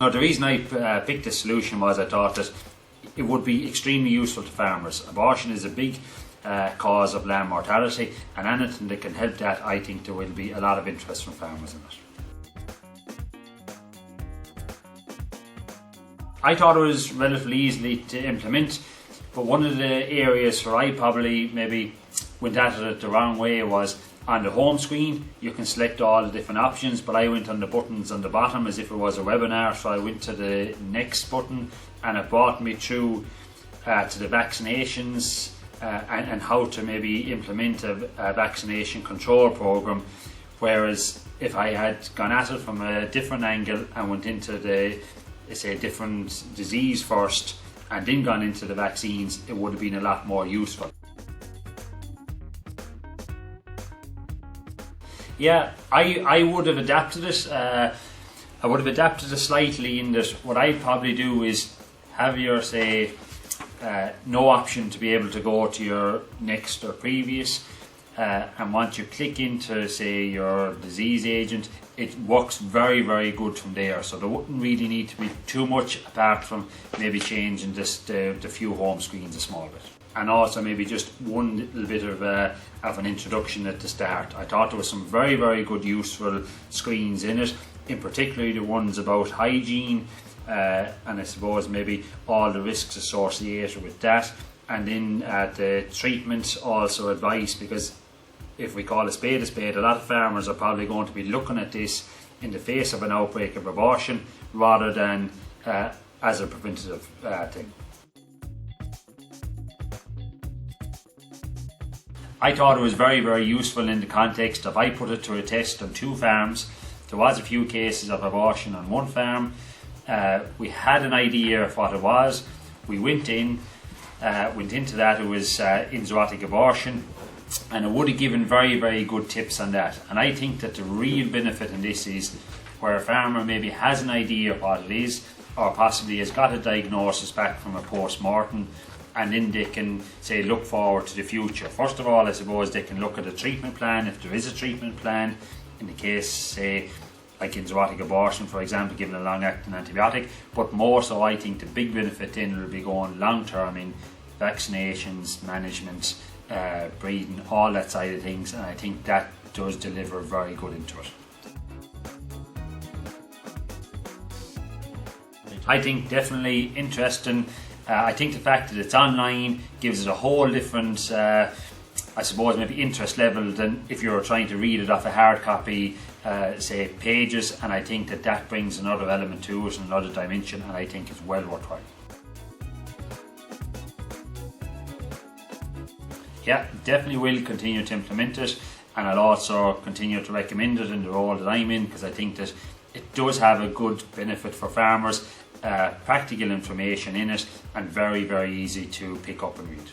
Now, the reason I picked this solution was I thought that it would be extremely useful to farmers. Abortion is a big cause of lamb mortality, and anything that can help that, I think there will be a lot of interest from farmers in it. I thought it was relatively easy to implement, but one of the areas where I probably maybe went at it the wrong way was on the home screen. You can select all the different options, but I went on the buttons on the bottom as if it was a webinar, so I went to the next button and it brought me through to the vaccinations and how to maybe implement a vaccination control program, whereas if I had gone at it from a different angle and went into the different disease first and then gone into the vaccines, it would have been a lot more useful. Yeah, I would have adapted it. I would have adapted it slightly in that what I'd probably do is have your no option to be able to go to your next or previous, and once you click into your disease agent, it works very, very good from there. So there wouldn't really need to be too much apart from maybe changing just the few home screens a small bit. And also maybe just one little bit of an introduction at the start. I thought there was some very, very good useful screens in it, in particular the ones about hygiene, and I suppose maybe all the risks associated with that, and then the treatment also advice, because if we call a spade, a lot of farmers are probably going to be looking at this in the face of an outbreak of abortion rather than as a preventative thing. I thought it was very, very useful in the context of I put it to a test on 2 farms. There was a few cases of abortion on one farm. We had an idea of what it was. We went into that. It was enzootic abortion, and it would have given very, very good tips on that. And I think that the real benefit in this is where a farmer maybe has an idea of what it is, or possibly has got a diagnosis back from a post-mortem, and then they can look forward to the future. First of all, I suppose they can look at a treatment plan, if there is a treatment plan, in the case like in zoonotic abortion, for example, given a long-acting antibiotic. But more so, I think the big benefit then will be going long-term in vaccinations, management, breeding, all that side of things, and I think that does deliver very good into it. I think definitely interesting. I think the fact that it's online gives it a whole different, I suppose, maybe interest level than if you were trying to read it off a hard copy, pages, and I think that brings another element to it, another dimension, and I think it's well worthwhile. Yeah, definitely will continue to implement it, and I'll also continue to recommend it in the role that I'm in, because I think that it does have a good benefit for farmers, practical information in it, and very, very easy to pick up and read.